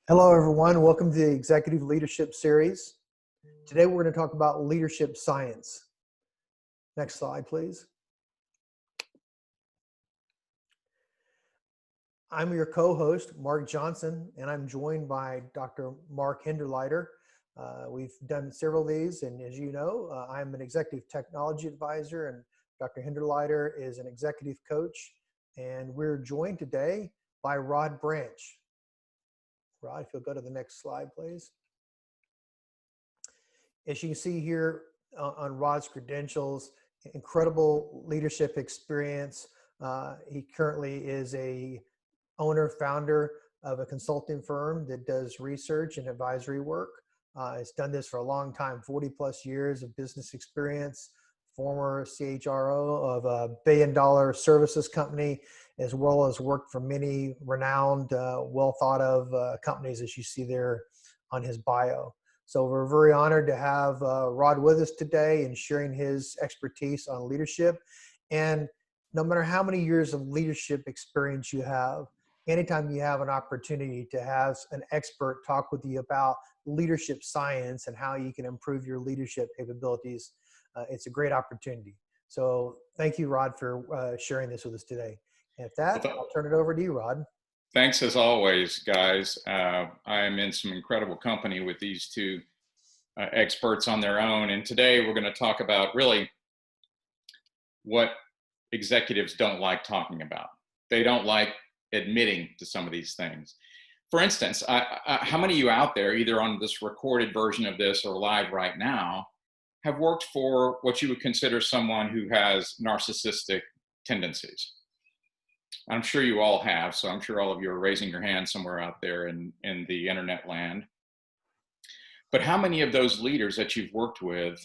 Hello, everyone. Welcome to the Executive Leadership Series. Today, we're going to talk about leadership science. Next slide, please. I'm your co-host, Mark Johnson, and I'm joined by Dr. Mark Hinderleiter. We've done several of these, and as you know, I'm an executive technology advisor, and Dr. Hinderleiter is an executive coach. And we're joined today by Rod Branch. Rod, if you'll go to the next slide, please. As you can see here on Rod's credentials, incredible leadership experience. He currently is a owner, founder of a consulting firm that does research and advisory work. He's done this for a long time, 40 plus years of business experience, former CHRO of a billion-dollar services company, as well as worked for many renowned, well thought of companies, as you see there on his bio. So we're very honored to have Rod with us today and sharing his expertise on leadership. And no matter how many years of leadership experience you have, anytime you have an opportunity to have an expert talk with you about leadership science and how you can improve your leadership capabilities, it's a great opportunity. So thank you, Rod, for sharing this with us today. And with that, I'll turn it over to you, Rod. Thanks as always, guys. I am in some incredible company with these two experts on their own. And today we're going to talk about really what executives don't like talking about. They don't like admitting to some of these things. For instance, how many of you out there, either on this recorded version of this or live right now, have worked for what you would consider someone who has narcissistic tendencies? I'm sure you all have, so I'm sure all of you are raising your hand somewhere out there in the internet land. But how many of those leaders that you've worked with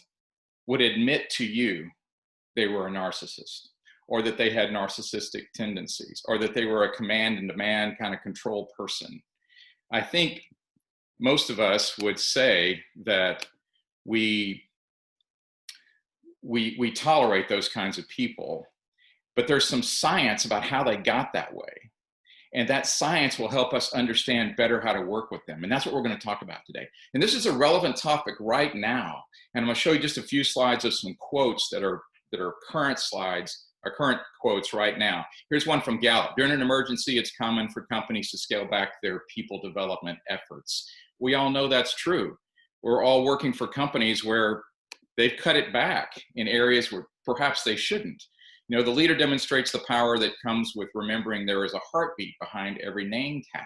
would admit to you they were a narcissist, or that they had narcissistic tendencies, or that they were a command and demand kind of control person? I think most of us would say that we tolerate those kinds of people. But there's some science about how they got that way. And that science will help us understand better how to work with them. And that's what we're going to talk about today. And this is a relevant topic right now. And I'm going to show you just a few slides of some quotes that are current slides, or current quotes right now. Here's one from Gallup. During an emergency, it's common for companies to scale back their people development efforts. We all know that's true. We're all working for companies where they've cut it back in areas where perhaps they shouldn't. You know, the leader demonstrates the power that comes with remembering there is a heartbeat behind every name tag.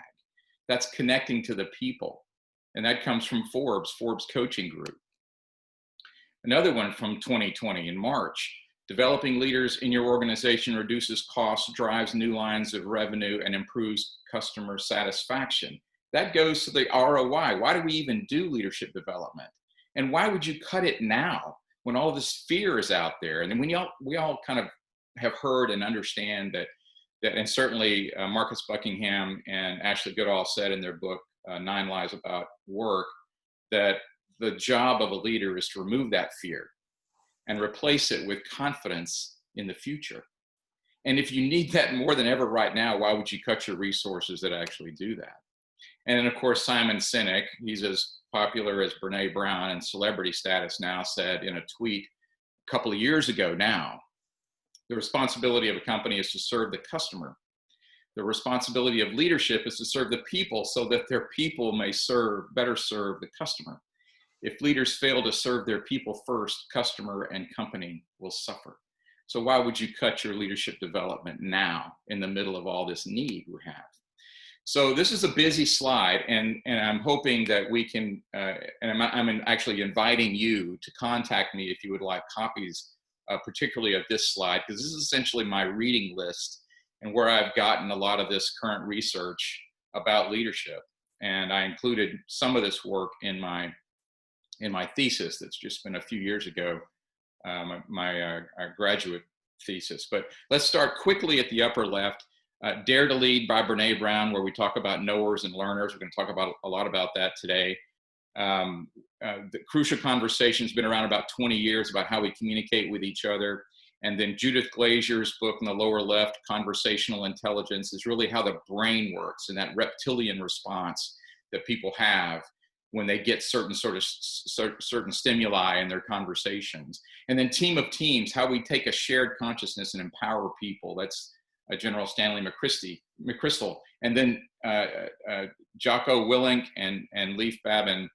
That's connecting to the people. And that comes from Forbes Coaching Group. Another one from 2020 in March. Developing leaders in your organization reduces costs, drives new lines of revenue, and improves customer satisfaction. That goes to the ROI. Why do we even do leadership development? And why would you cut it now when all this fear is out there? And then we all kind of have heard and understand that and certainly Marcus Buckingham and Ashley Goodall said in their book, 9 Lies About Work, that the job of a leader is to remove that fear and replace it with confidence in the future. And if you need that more than ever right now, why would you cut your resources that actually do that? And then, of course, Simon Sinek, he's as popular as Brene Brown in celebrity status now, said in a tweet a couple of years ago now, the responsibility of a company is to serve the customer. The responsibility of leadership is to serve the people so that their people may better serve the customer. If leaders fail to serve their people first, customer and company will suffer. So why would you cut your leadership development now in the middle of all this need we have? So this is a busy slide, and I'm hoping that we can, and I'm actually inviting you to contact me if you would like copies, particularly of this slide, because this is essentially my reading list and where I've gotten a lot of this current research about leadership. And I included some of this work in my thesis that's just been a few years ago, my graduate thesis. But let's start quickly at the upper left. Dare to Lead by Brene Brown, where we talk about knowers and learners. We're going to talk about a lot about that today. The Crucial Conversation has been around about 20 years about how we communicate with each other. And then Judith Glazier's book in the lower left, Conversational Intelligence, is really how the brain works and that reptilian response that people have when they get certain certain stimuli in their conversations. And then team of teams, how we take a shared consciousness and empower people. That's General Stanley McChrystal. And then Jocko Willink and Leif Babin,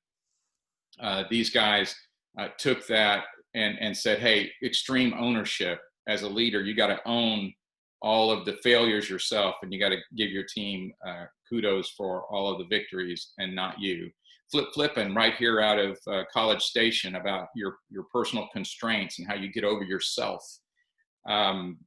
these guys took that and said, hey, extreme ownership. As a leader, you got to own all of the failures yourself, and you got to give your team kudos for all of the victories and not you. Flip Flippin right here out of College Station about your personal constraints and how you get over yourself.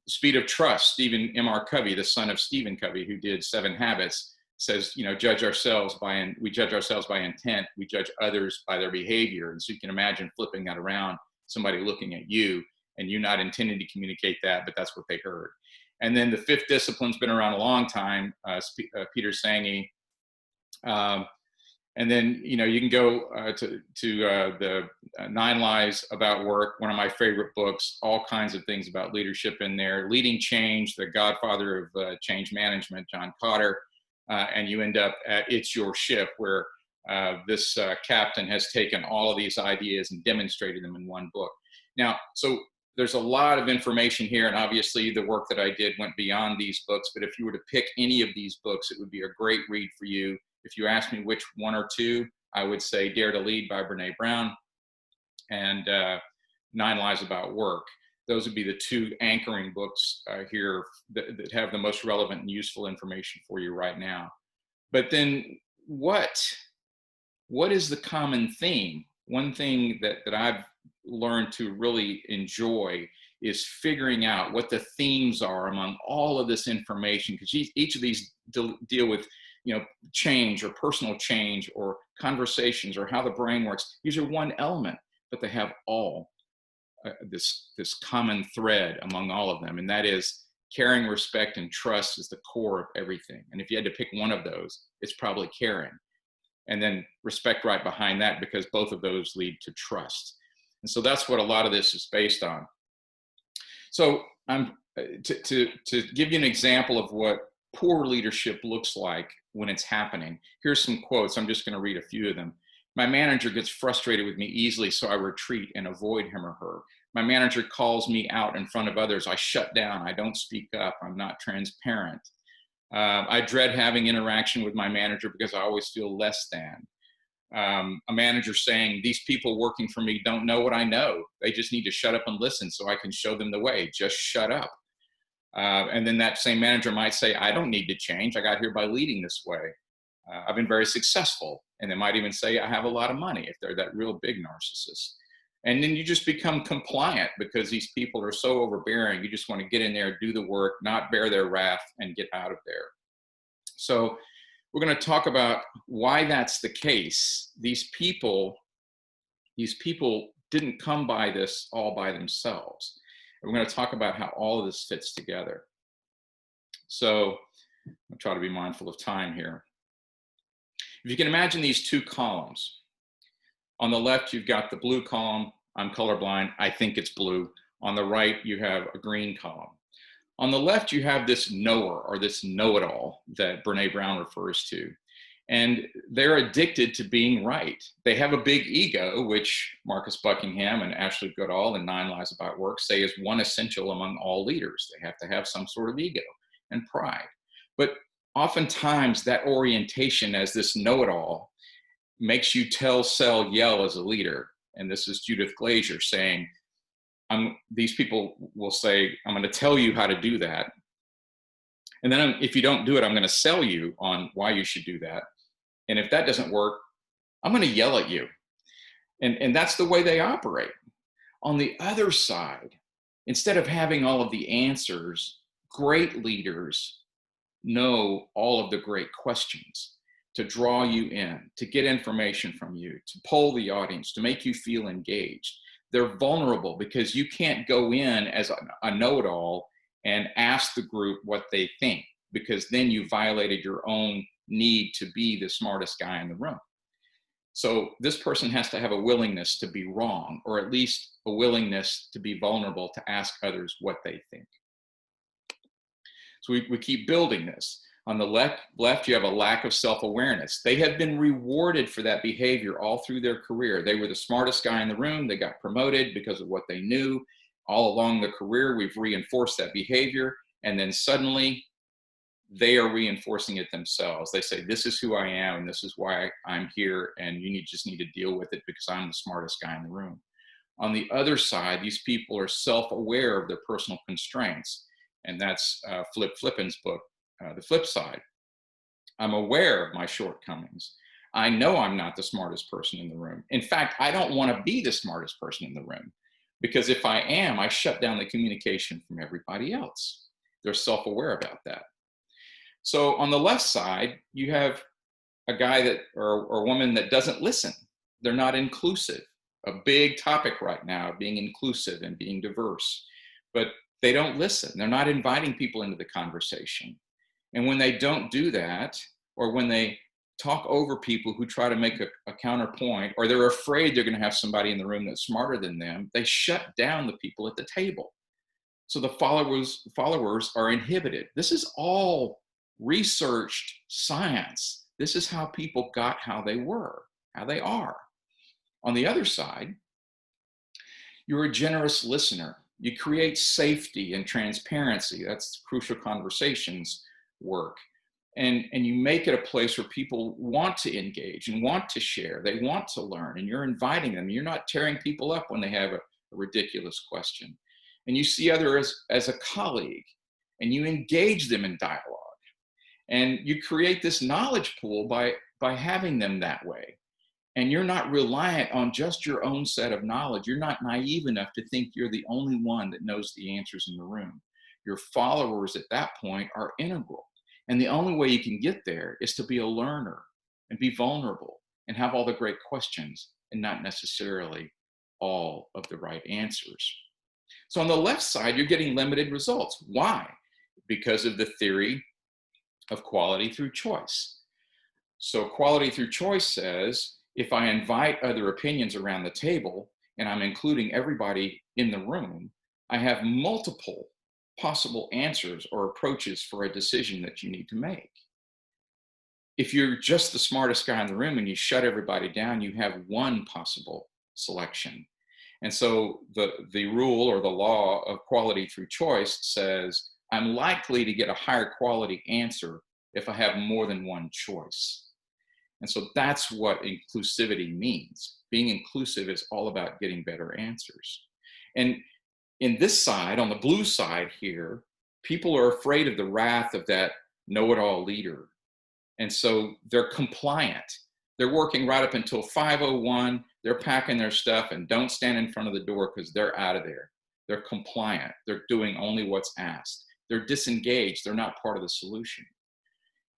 Speed of Trust, Stephen M.R. Covey, the son of Stephen Covey, who did 7 Habits, says, we judge ourselves by intent, we judge others by their behavior. And so you can imagine flipping that around, somebody looking at you and you not intending to communicate that, but that's what they heard. And then the 5th discipline's been around a long time, Peter Senge. And then, you can go to the 9 Lies About Work, one of my favorite books, all kinds of things about leadership in there. Leading Change, the godfather of change management, John Kotter. And you end up at It's Your Ship, where this captain has taken all of these ideas and demonstrated them in one book. Now, so there's a lot of information here, and obviously the work that I did went beyond these books, but if you were to pick any of these books, it would be a great read for you. If you ask me which one or two, I would say Dare to Lead by Brene Brown and 9 Lies About Work. Those would be the 2 anchoring books here that have the most relevant and useful information for you right now. But then what is the common theme? One thing that I've learned to really enjoy is figuring out what the themes are among all of this information, because each of these deal with change or personal change or conversations or how the brain works. These are one element, but they have all this common thread among all of them, and that is caring, respect, and trust is the core of everything. And if you had to pick one of those, it's probably caring, and then respect right behind that, because both of those lead to trust. And so that's what a lot of this is based on. So to give you an example of what poor leadership looks like when it's happening, here's some quotes. I'm just going to read a few of them. My manager gets frustrated with me easily, so I retreat and avoid him or her. My manager calls me out in front of others. I shut down. I don't speak up. I'm not transparent. I dread having interaction with my manager because I always feel less than. A manager saying, these people working for me don't know what I know. They just need to shut up and listen so I can show them the way. Just shut up. And then that same manager might say, I don't need to change. I got here by leading this way. I've been very successful. And they might even say, I have a lot of money, if they're that real big narcissist. And then you just become compliant because these people are so overbearing. You just want to get in there, do the work, not bear their wrath, and get out of there. So we're going to talk about why that's the case. These people didn't come by this all by themselves. And we're going to talk about how all of this fits together. So I'll try to be mindful of time here. If you can imagine these 2 columns. On the left, you've got the blue column. I'm colorblind. I think it's blue. On the right, you have a green column. On the left, you have this knower or this know-it-all that Brene Brown refers to. And they're addicted to being right. They have a big ego, which Marcus Buckingham and Ashley Goodall in 9 Lies About Work say is one essential among all leaders. They have to have some sort of ego and pride. But oftentimes that orientation as this know-it-all makes you tell, sell, yell as a leader. And this is Judith Glaser saying, these people will say, I'm going to tell you how to do that. And then if you don't do it, I'm going to sell you on why you should do that. And if that doesn't work, I'm going to yell at you. And that's the way they operate. On the other side, instead of having all of the answers, great leaders know all of the great questions to draw you in, to get information from you, to poll the audience, to make you feel engaged. They're vulnerable because you can't go in as a know-it-all and ask the group what they think, because then you violated your own need to be the smartest guy in the room. So this person has to have a willingness to be wrong, or at least a willingness to be vulnerable to ask others what they think. So we keep building this. On the left, you have a lack of self-awareness. They have been rewarded for that behavior all through their career. They were the smartest guy in the room. They got promoted because of what they knew. All along the career, we've reinforced that behavior. And then suddenly, they are reinforcing it themselves. They say, this is who I am, and this is why I'm here, and you just need to deal with it because I'm the smartest guy in the room. On the other side, these people are self-aware of their personal constraints. And that's Flip Flippen's book, The Flip Side. I'm aware of my shortcomings. I know I'm not the smartest person in the room. In fact, I don't want to be the smartest person in the room, because if I am, I shut down the communication from everybody else. They're self-aware about that. So on the left side, you have a guy that or a woman that doesn't listen. They're not inclusive. A big topic right now, being inclusive and being diverse. But they don't listen. They're not inviting people into the conversation. And when they don't do that, or when they talk over people who try to make a counterpoint, or they're afraid they're going to have somebody in the room that's smarter than them, they shut down the people at the table. So the followers are inhibited. This is all researched science. This is how people got how they were, how they are. On the other side, you're a generous listener. You create safety and transparency. That's crucial conversations work. And you make it a place where people want to engage and want to share. They want to learn, and you're inviting them. You're not tearing people up when they have a ridiculous question. And you see others as a colleague, and you engage them in dialogue. And you create this knowledge pool by having them that way. And you're not reliant on just your own set of knowledge. You're not naive enough to think you're the only one that knows the answers in the room. Your followers at that point are integral. And the only way you can get there is to be a learner and be vulnerable and have all the great questions and not necessarily all of the right answers. So on the left side, you're getting limited results. Why? Because of the theory of quality through choice. So quality through choice says, if I invite other opinions around the table and I'm including everybody in the room, I have multiple possible answers or approaches for a decision that you need to make. If you're just the smartest guy in the room and you shut everybody down, you have one possible selection. And so the rule or the law of quality through choice says, I'm likely to get a higher quality answer if I have more than one choice. And so that's what inclusivity means. Being inclusive is all about getting better answers. And in this side, on the blue side here, people are afraid of the wrath of that know-it-all leader. And so they're compliant. They're working right up until 5:01. They're packing their stuff and don't stand in front of the door because they're out of there. They're compliant. They're doing only what's asked. They're disengaged. They're not part of the solution.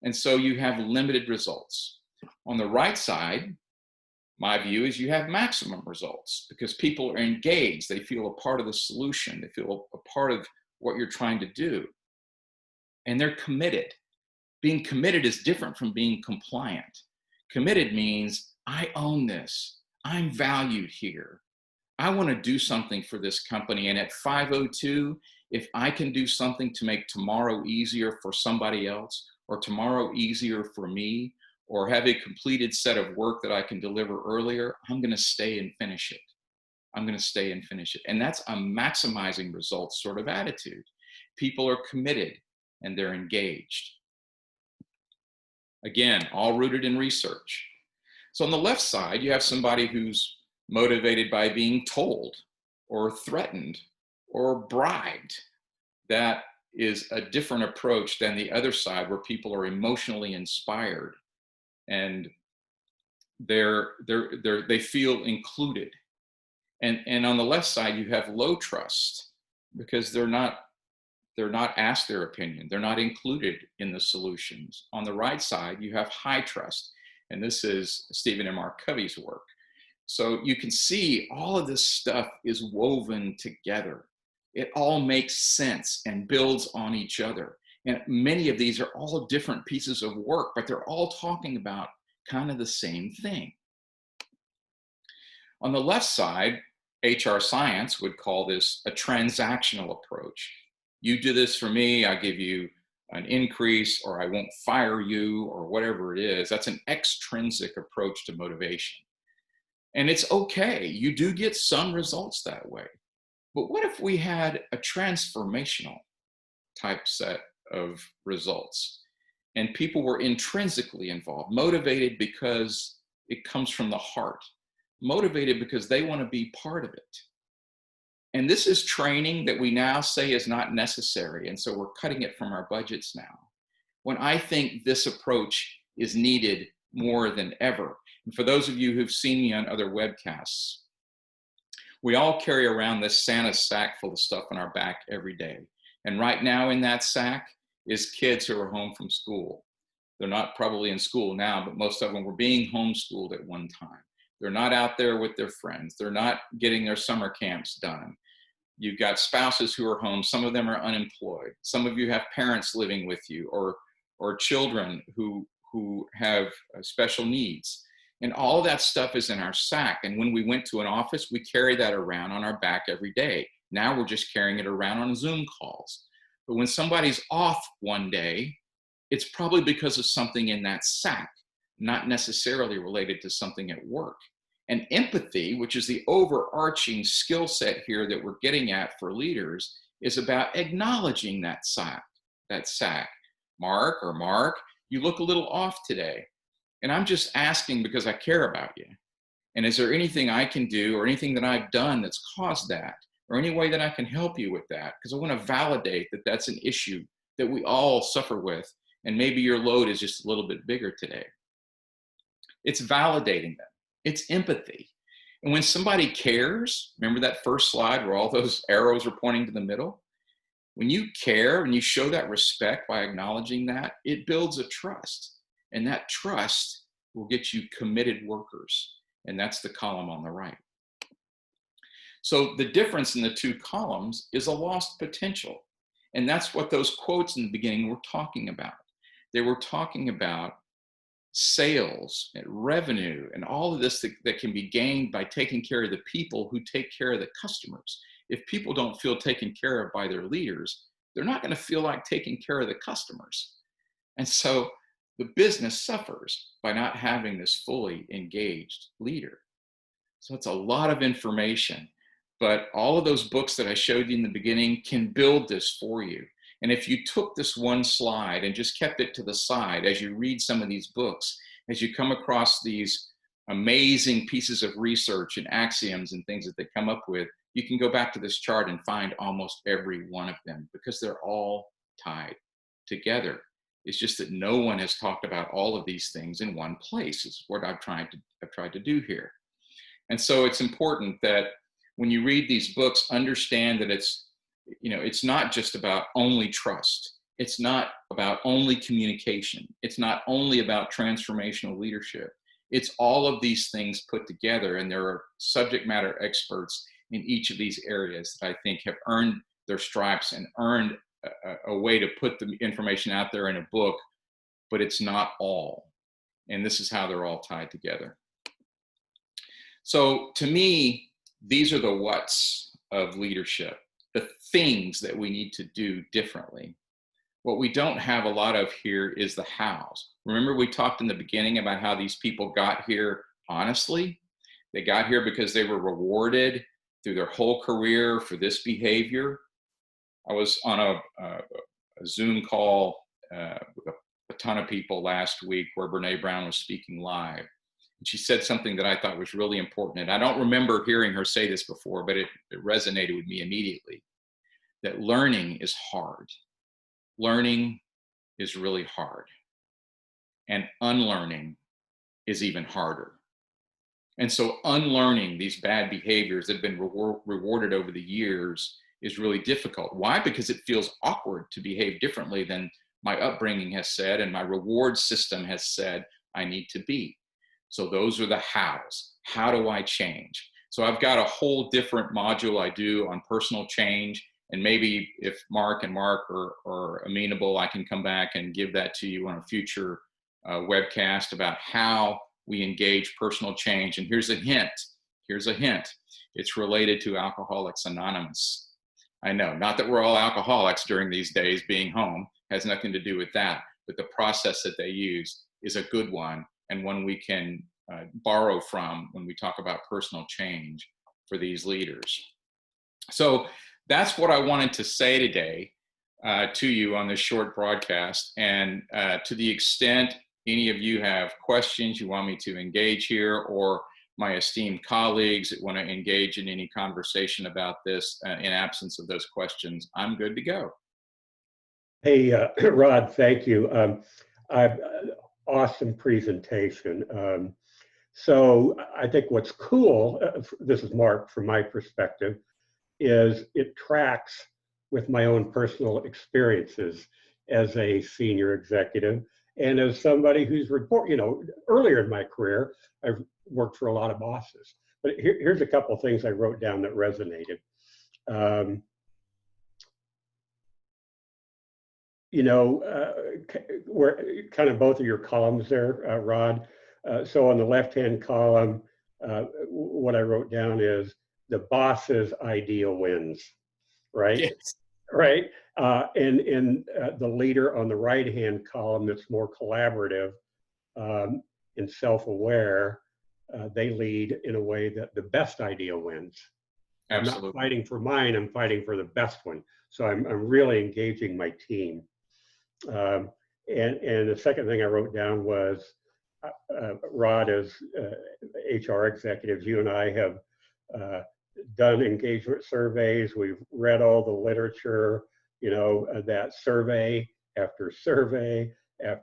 And so you have limited results. On the right side, my view is you have maximum results because people are engaged. They feel a part of the solution. They feel a part of what you're trying to do. And they're committed. Being committed is different from being compliant. Committed means I own this. I'm valued here. I want to do something for this company. And at 5:02, if I can do something to make tomorrow easier for somebody else, or tomorrow easier for me, or have a completed set of work that I can deliver earlier, I'm going to stay and finish it. I'm going to stay and finish it. And that's a maximizing results sort of attitude. People are committed and they're engaged. Again, all rooted in research. So on the left side, you have somebody who's motivated by being told or threatened or bribed. That is a different approach than the other side where people are emotionally inspired and they feel included. And on the left side, you have low trust because they're not asked their opinion. They're not included in the solutions. On the right side, you have high trust. And this is Stephen M. R. Covey's work. So you can see all of this stuff is woven together. It all makes sense and builds on each other. And many of these are all different pieces of work, but they're all talking about kind of the same thing. On the left side, HR science would call this a transactional approach. You do this for me, I give you an increase, or I won't fire you, or whatever it is. That's an extrinsic approach to motivation. And it's okay. You do get some results that way. But what if we had a transformational type set of results and people were intrinsically involved, motivated because it comes from the heart, motivated because they want to be part of it? And this is training that we now say is not necessary. And so we're cutting it from our budgets now, when I think this approach is needed more than ever. And for those of you who've seen me on other webcasts, we all carry around this Santa sack full of stuff on our back every day. And right now in that sack is kids who are home from school. They're not probably in school now, but most of them were being homeschooled at one time. They're not out there with their friends. They're not getting their summer camps done. You've got spouses who are home. Some of them are unemployed. Some of you have parents living with you, or children who have special needs. And all of that stuff is in our sack. And when we went to an office, we carry that around on our back every day. Now we're just carrying it around on Zoom calls. But when somebody's off one day, it's probably because of something in that sack, not necessarily related to something at work. And empathy, which is the overarching skill set here that we're getting at for leaders, is about acknowledging that sack. Mark, you look a little off today. And I'm just asking because I care about you. And is there anything I can do, or anything that I've done that's caused that, or any way that I can help you with that? Because I want to validate that that's an issue that we all suffer with. And maybe your load is just a little bit bigger today. It's validating them. It's empathy. And when somebody cares, remember that first slide where all those arrows are pointing to the middle? When you care and you show that respect by acknowledging that, it builds a trust. And that trust will get you committed workers. And that's the column on the right. So the difference in the two columns is a lost potential. And that's what those quotes in the beginning were talking about. They were talking about sales and revenue and all of this that can be gained by taking care of the people who take care of the customers. If people don't feel taken care of by their leaders, they're not going to feel like taking care of the customers. And so the business suffers by not having this fully engaged leader. So it's a lot of information, but all of those books that I showed you in the beginning can build this for you. And if you took this one slide and just kept it to the side as you read some of these books, as you come across these amazing pieces of research and axioms and things that they come up with, you can go back to this chart and find almost every one of them, because they're all tied together. It's just that no one has talked about all of these things in one place. Is what I've tried to do here. And so it's important that when you read these books, understand that it's not just about only trust. It's not about only communication. It's not only about transformational leadership. It's all of these things put together, and there are subject matter experts in each of these areas that I think have earned their stripes and earned a way to put the information out there in a book, but it's not all. And this is how they're all tied together. So to me, these are the whats of leadership, the things that we need to do differently. What we don't have a lot of here is the hows. Remember, we talked in the beginning about how these people got here honestly. They got here because they were rewarded through their whole career for this behavior. I was on a Zoom call with a ton of people last week where Brene Brown was speaking live. And she said something that I thought was really important. And I don't remember hearing her say this before, but it resonated with me immediately. That learning is hard. Learning is really hard. And unlearning is even harder. And so unlearning these bad behaviors that have been rewarded over the years is really difficult. Why? Because it feels awkward to behave differently than my upbringing has said and my reward system has said I need to be. So those are the hows. How do I change? So I've got a whole different module I do on personal change. And maybe if Mark are amenable, I can come back and give that to you on a future webcast about how we engage personal change. And here's a hint. It's related to Alcoholics Anonymous. I know, not that we're all alcoholics during these days being home. has nothing to do with that. But the process that they use is a good one, and one we can borrow from when we talk about personal change for these leaders. So that's what I wanted to say today to you on this short broadcast. And to the extent any of you have questions you want me to engage here, or my esteemed colleagues that want to engage in any conversation about this, in absence of those questions, I'm good to go. Hey, Rod, thank you. Awesome presentation. So I think what's cool, this is Mark from my perspective, is it tracks with my own personal experiences as a senior executive and as somebody who's earlier in my career, I've worked for a lot of bosses. But here's a couple of things I wrote down that resonated. Where kind of both of your columns there, Rod. So on the left-hand column, what I wrote down is the boss's idea wins, right? Yes. Right. And the leader on the right-hand column that's more collaborative and self-aware, they lead in a way that the best idea wins. Absolutely. I'm not fighting for mine, I'm fighting for the best one. So I'm really engaging my team. And the second thing I wrote down was, Rod, as HR executives, you and I have done engagement surveys. We've read all the literature, that survey after survey,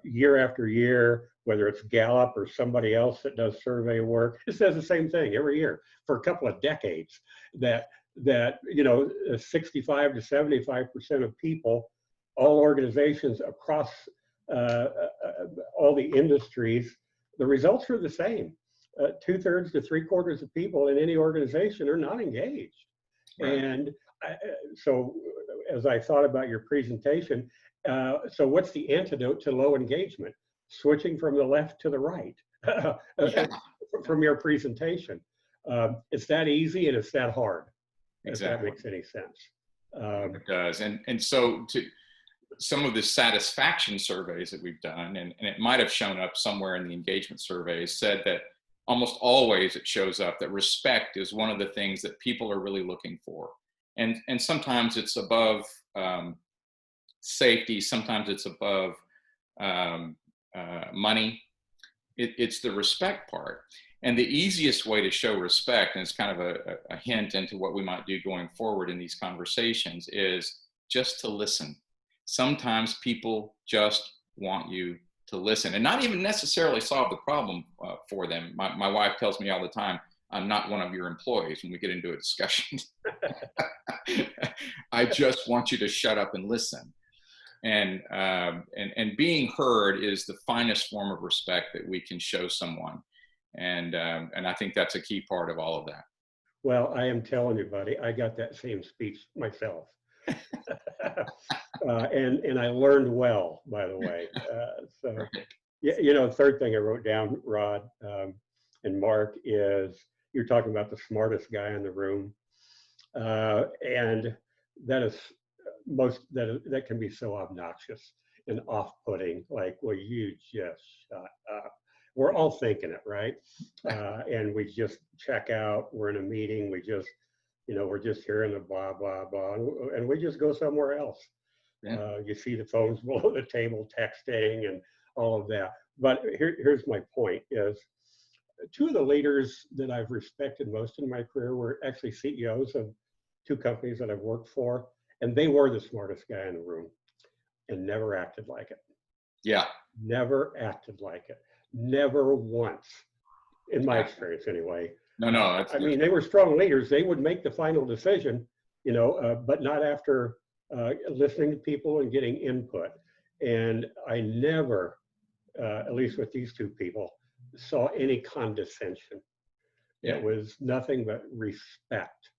year after year, whether it's Gallup or somebody else that does survey work, it says the same thing every year for a couple of decades, that 65 to 75% of people, all organizations across all the industries, the results are the same. 2/3 to 3/4 of people in any organization are not engaged. Right. And so as I thought about your presentation, so what's the antidote to low engagement? Switching from the left to the right from your presentation. It's that easy and it's that hard. Exactly. If that makes any sense. It does. And so to some of the satisfaction surveys that we've done, and it might have shown up somewhere in the engagement surveys, said that almost always it shows up that respect is one of the things that people are really looking for. And sometimes it's above safety, sometimes it's above money. It's the respect part. And the easiest way to show respect, and it's kind of a hint into what we might do going forward in these conversations, is just to listen. Sometimes people just want you to listen and not even necessarily solve the problem for them. My wife tells me all the time, I'm not one of your employees when we get into a discussion. I just want you to shut up and listen. And being heard is the finest form of respect that we can show someone. And I think that's a key part of all of that. Well, I am telling you, buddy, I got that same speech myself. And I learned well, by the way. So, third thing I wrote down, Rod and Mark, is you're talking about the smartest guy in the room. And that is that can be so obnoxious and off-putting, like, well, you just shut up. We're all thinking it, right? And we just check out, we're in a meeting, we just, we're just hearing the blah, blah, blah, and we just go somewhere else. Yeah. You see the phones below the table texting and all of that. But here's my point is, two of the leaders that I've respected most in my career were actually CEOs of two companies that I've worked for, and they were the smartest guy in the room and never acted like it. Yeah. Never acted like it. Never once, in my experience anyway. No. I mean, they were strong leaders. They would make the final decision, but not after listening to people and getting input. And I never, at least with these two people, saw any condescension. Yeah. It was nothing but respect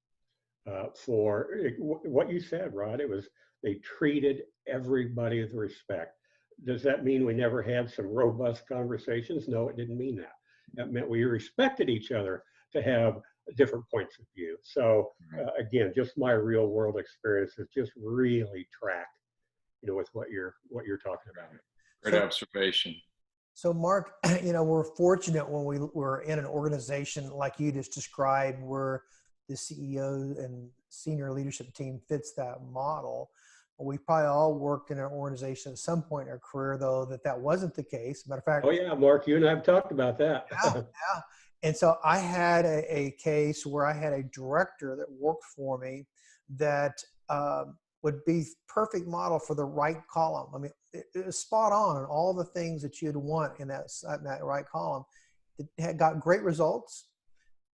for what you said, Rod. It was, they treated everybody with respect. Does that mean we never had some robust conversations? No, it didn't mean that. That meant we respected each other to have different points of view. So again, just my real world experiences just really track with what you're talking about. Great So, observation. so Mark, we're fortunate when we're in an organization like you just described, where the CEO and senior leadership team fits that model. We probably all worked in an organization at some point in our career, though, that wasn't the case. Matter of fact, Oh yeah, Mark, you and I have talked about that. yeah. And so I had a case where I had a director that worked for me that would be perfect model for the right column. I mean, it was spot on all the things that you'd want in that right column. It had got great results.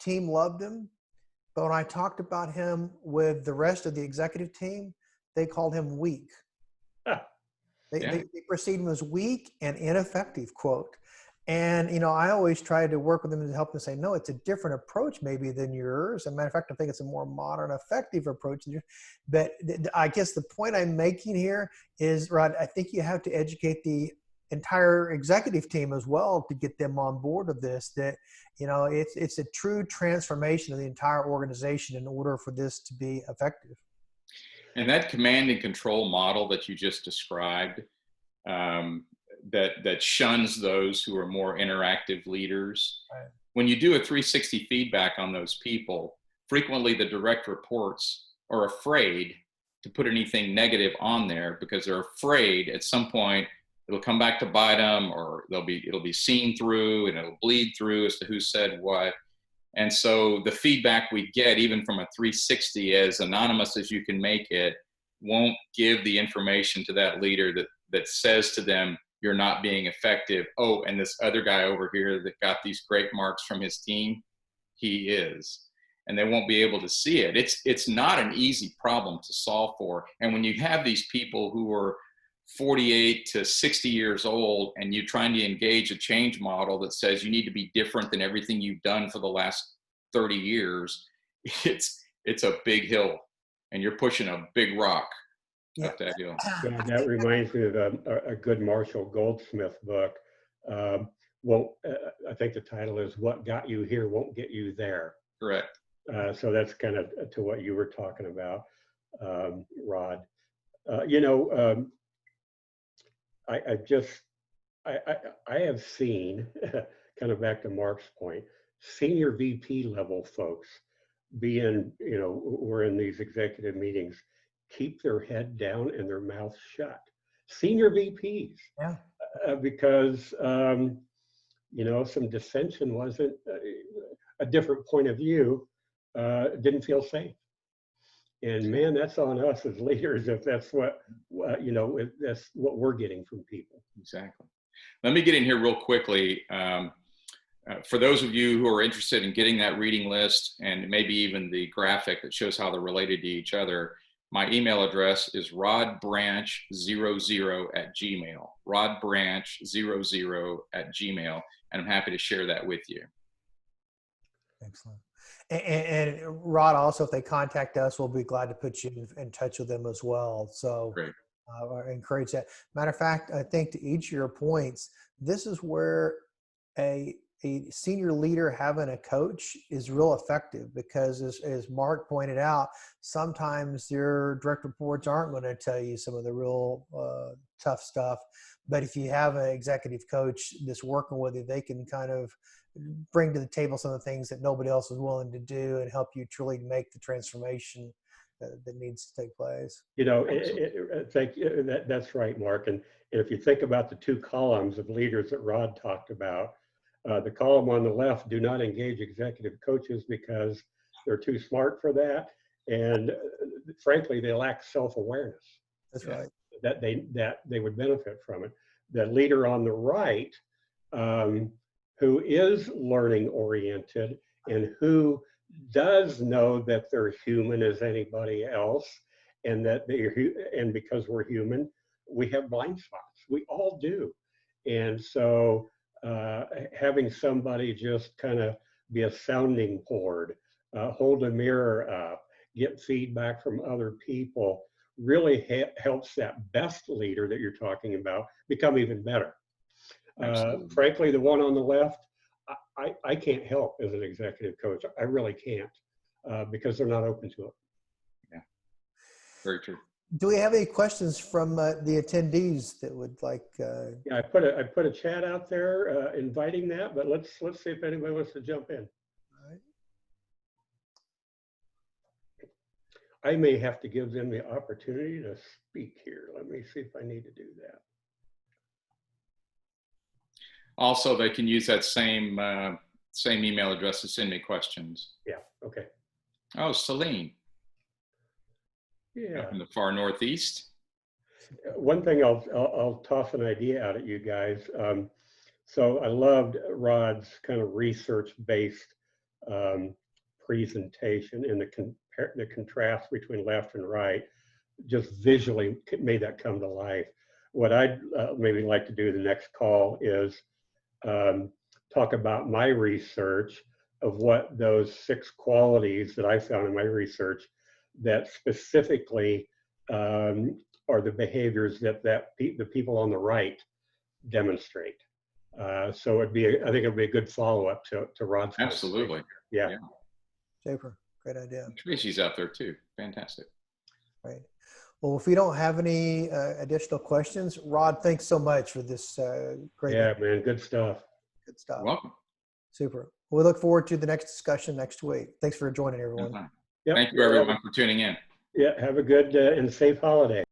Team loved him. But when I talked about him with the rest of the executive team, they called him weak. They perceived him as weak and ineffective, quote. And, I always tried to work with them to help them say, no, it's a different approach maybe than yours. As a matter of fact, I think it's a more modern, effective approach. But I guess the point I'm making here is, Rod, I think you have to educate the entire executive team as well to get them on board with this, that, it's a true transformation of the entire organization in order for this to be effective. And that command and control model that you just described, that shuns those who are more interactive leaders. Right. When you do a 360 feedback on those people, frequently the direct reports are afraid to put anything negative on there because they're afraid at some point it'll come back to bite them, or it'll be seen through and it'll bleed through as to who said what. And so the feedback we get, even from a 360, as anonymous as you can make it, won't give the information to that leader that says to them, you're not being effective. Oh, and this other guy over here that got these great marks from his team, he is. And they won't be able to see it. It's not an easy problem to solve for. And when you have these people who are 48 to 60 years old and you're trying to engage a change model that says you need to be different than everything you've done for the last 30 years, it's a big hill and you're pushing a big rock up that hill. Yeah, that reminds me of a good Marshall Goldsmith book. I think the title is "What Got You Here Won't Get You There." Correct. So that's kind of to what you were talking about, Rod. I have seen, kind of back to Mark's point, senior VP level folks we're in these executive meetings, keep their head down and their mouth shut. Senior VPs, Yeah. Because some dissension wasn't a different point of view, didn't feel safe. And man, that's on us as leaders if that's what if that's what we're getting from people. Exactly. Let me get in here real quickly. For those of you who are interested in getting that reading list and maybe even the graphic that shows how they're related to each other, my email address is rodbranch00@gmail. rodbranch00@gmail, and I'm happy to share that with you. Excellent. And Rod, also, if they contact us, we'll be glad to put you in touch with them as well. So Great. I encourage that. Matter of fact, I think to each of your points, this is where a senior leader having a coach is real effective, because as Mark pointed out, sometimes your direct reports aren't going to tell you some of the real tough stuff. But if you have an executive coach that's working with you, they can kind of bring to the table some of the things that nobody else is willing to do and help you truly make the transformation that needs to take place. Thank you. That's right, Mark. And if you think about the two columns of leaders that Rod talked about, the column on the left, do not engage executive coaches because they're too smart for that. And frankly, they lack self-awareness. That's right. That they would benefit from it. The leader on the right, who is learning oriented and who does know that they're human as anybody else, and and because we're human, we have blind spots. We all do. And so having somebody just kind of be a sounding board, hold a mirror up, get feedback from other people, really helps that best leader that you're talking about become even better. Frankly, the one on the left, I can't help as an executive coach. I really can't, because they're not open to it. Yeah, very true. Do we have any questions from the attendees that would like? Yeah, I put a chat out there inviting that, but let's see if anybody wants to jump in. I may have to give them the opportunity to speak here. Let me see if I need to do that. Also, they can use that same email address to send me questions. Yeah, okay. Oh, Celine. Yeah. Up in the far northeast. One thing I'll toss an idea out at you guys. So I loved Rod's kind of research-based presentation, and the contrast between left and right just visually made that come to life. What I'd maybe like to do the next call is talk about my research of what those 6 qualities that I found in my research that specifically are the behaviors that the people on the right demonstrate. So I think it'd be a good follow-up to Rod's. Absolutely. Yeah. Super. Great idea. Tracy's out there too. Fantastic. Right. Well, if we don't have any additional questions, Rod, thanks so much for this great. Yeah, man. Good stuff. Good stuff. You're welcome. Super. We look forward to the next discussion next week. Thanks for joining, everyone. Thank you, everyone, for tuning in. Yeah. Have a good and safe holiday.